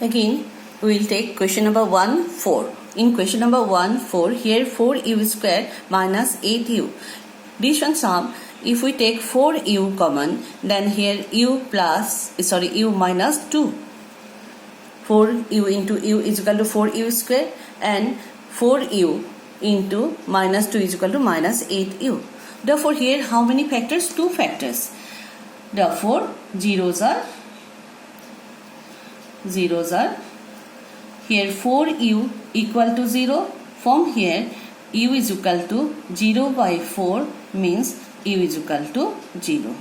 Again, we will take question number 1, 4. In question number 1, 4, here 4u square minus 8u. This one sum, if we take 4u common, then here u minus 2. 4u into u is equal to 4u square, and 4u into minus 2 is equal to minus 8u. Therefore, here how many factors? 2 factors. Therefore, zeros are here 4u equal to 0. From here u is equal to 0 by 4 means u is equal to 0,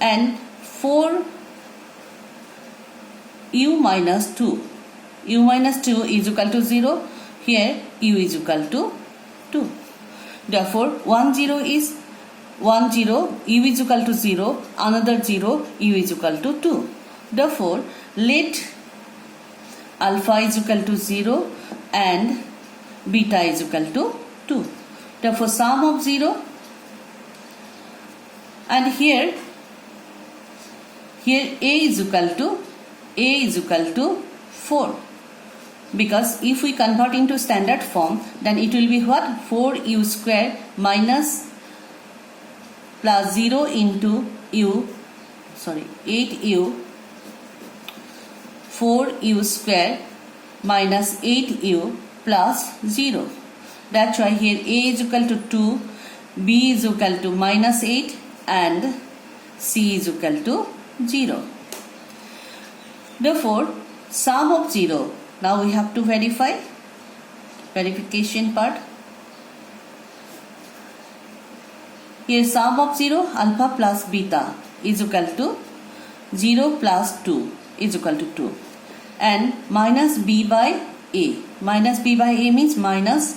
and 4 u minus 2 is equal to 0. Here u is equal to 2. Therefore 1 0 is 1 0, u is equal to 0, another 0, u is equal to 2. Therefore, let alpha is equal to 0 and beta is equal to 2. Therefore, sum of 0, and here a is equal to 4. Because if we convert into standard form, then it will be what? 4u square minus plus 0 into 8u, 4u square minus 8u plus 0. That's why here a is equal to 2, b is equal to minus 8, and c is equal to 0. Therefore, sum of 0. Now we have to verification part. Here sum of 0, alpha plus beta is equal to 0 plus 2 is equal to 2, and minus b by a. Minus b by a means minus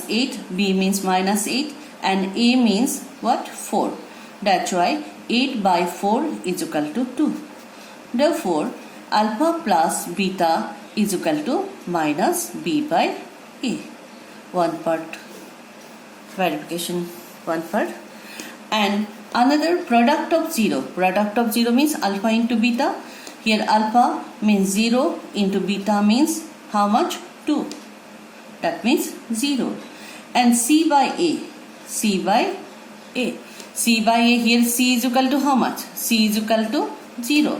8, b means minus 8, and a means what? 4. That's why 8 by 4 is equal to 2. Therefore, alpha plus beta is equal to minus b by a. One part verification, one part. And another product of 0. Product of 0 means alpha into beta. Here alpha means 0 into beta means how much? 2. That means 0. And c by a. C by a, here c is equal to how much? C is equal to 0.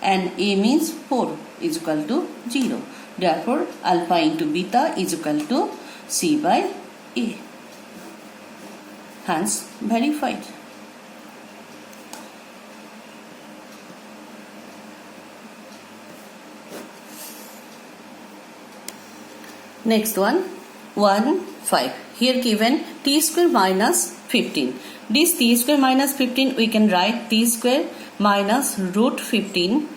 And a means 4 is equal to 0. Therefore, alpha into beta is equal to c by a. Hence, verified. Next one, 1, 5. Here given t square minus 15. This t square minus 15 we can write t square minus root 15.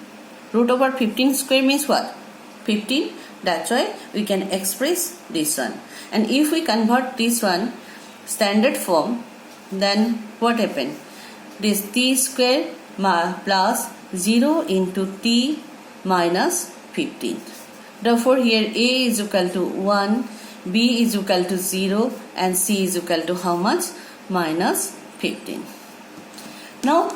Root over 15 square means what? 15. That's why we can express this one. And if we convert this one standard form, then what happen? This t square plus 0 into t minus 15. Therefore, here a is equal to 1, b is equal to 0, and c is equal to how much? Minus 15. Now,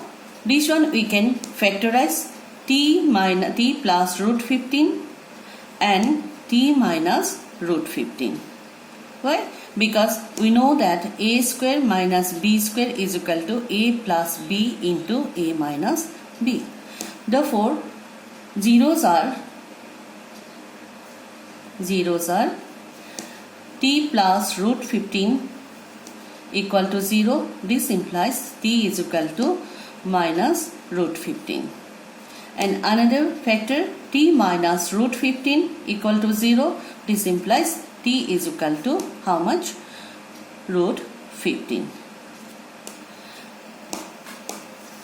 this one we can factorize t plus root 15 and t minus root 15. Why? Because we know that a square minus b square is equal to a plus b into a minus b. Therefore, zeros are t plus root 15 equal to 0. This implies t is equal to minus root 15. And another factor, t minus root 15 equal to 0. This implies t is equal to how much? Root 15.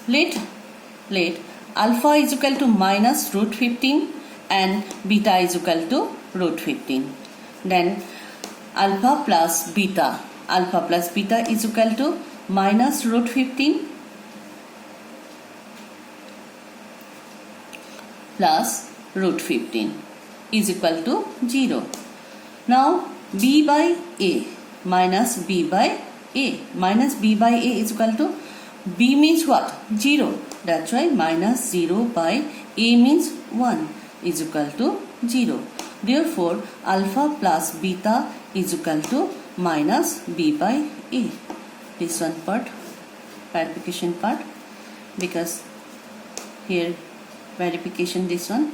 Let alpha is equal to minus root 15 and beta is equal to root 15. Then alpha plus beta is equal to minus root 15 plus root 15 is equal to 0. Now b by a minus b by a is equal to b means what? 0. That's why minus 0 by a means 1. is equal to 0. Therefore, alpha plus beta is equal to minus b by a. This one part, verification part, because here verification this one.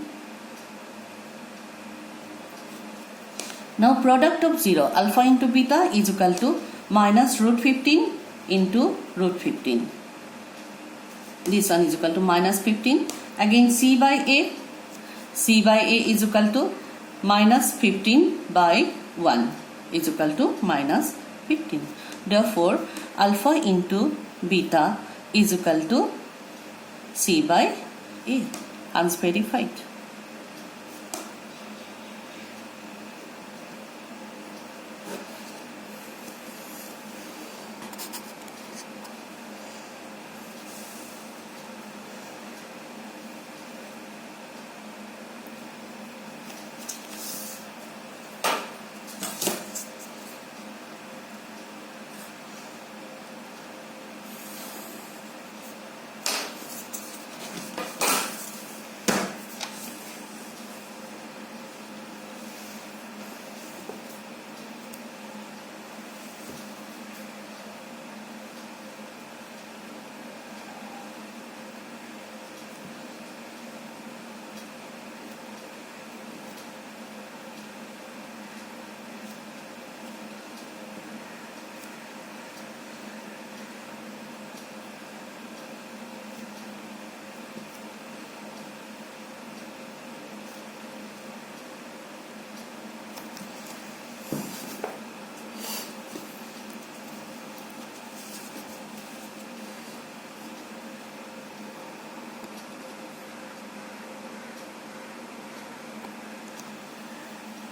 Now product of 0, alpha into beta is equal to minus root 15 into root 15. This one is equal to minus 15. Again c by a is equal to minus 15 by 1 is equal to minus 15. Therefore, alpha into beta is equal to c by a, unspecified.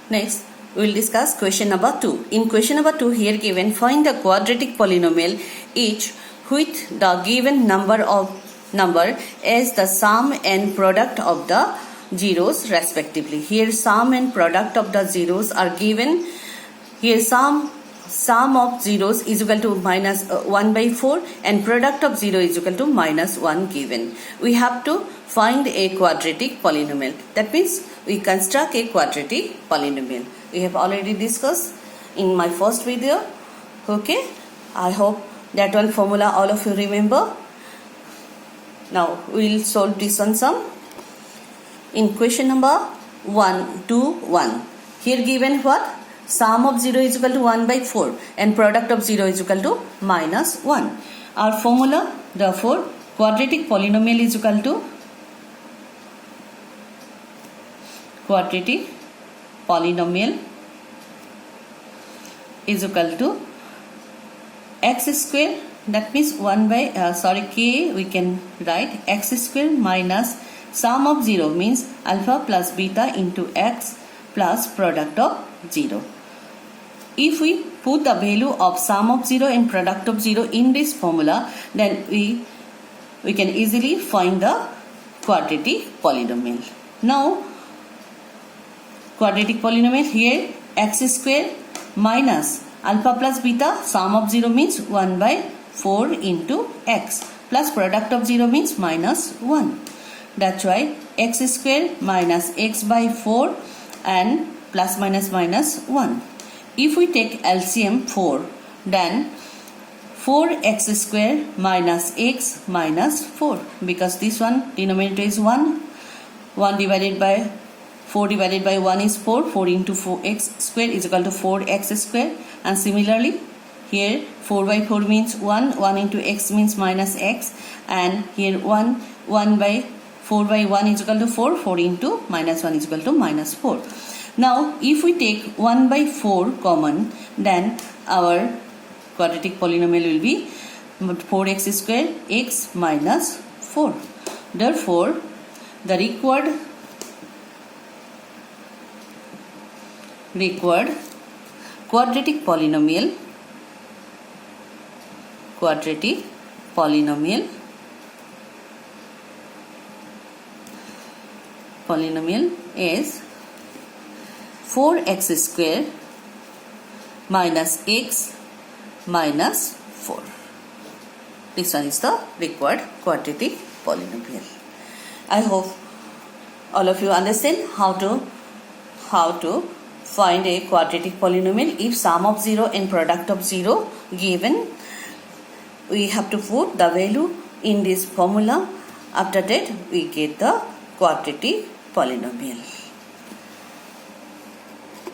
Next, we will discuss question number 2. In question number 2, here given, find the quadratic polynomial each with the given number as the sum and product of the zeros respectively. Here sum and product of the zeros are given. Here sum of zeros is equal to minus 1 by 4 and product of 0 is equal to minus 1 given. We have to find a quadratic polynomial. That means we construct a quadratic polynomial. We have already discussed in my first video. Okay, I hope that one formula all of you remember. Now we will solve this one sum. In question number 1, 2, 1. Here given what? Sum of 0 is equal to 1 by 4 and product of 0 is equal to minus 1. Our formula, therefore, quadratic polynomial is equal to x square, that means 1 by k, we can write x square minus sum of 0 means alpha plus beta into x plus product of 0. If we put the value of sum of 0 and product of 0 in this formula, then we can easily find the quadratic polynomial. Now, quadratic polynomial here x square minus alpha plus beta, sum of 0 means 1 by 4 into x plus product of 0 means minus 1. That's why x square minus x by 4 and plus minus minus 1. If we take LCM 4, then 4x square minus x minus 4, because this one denominator is 1. 1 divided by 4 divided by 1 is 4. 4 into 4x square is equal to 4x square. And similarly, here 4 by 4 means 1. 1 into x means minus x. And here 1 by 4 by 1 is equal to 4. 4 into minus 1 is equal to minus 4. Now, if we take 1 by 4 common, then our quadratic polynomial will be 4x square x minus 4. Therefore, the required quadratic polynomial is 4x square minus x minus 4. This one is the required quadratic polynomial. I hope All of you understand how to find a quadratic polynomial. If sum of 0 and product of 0 given, we have to put the value in this formula. After that we get the quadratic polynomial.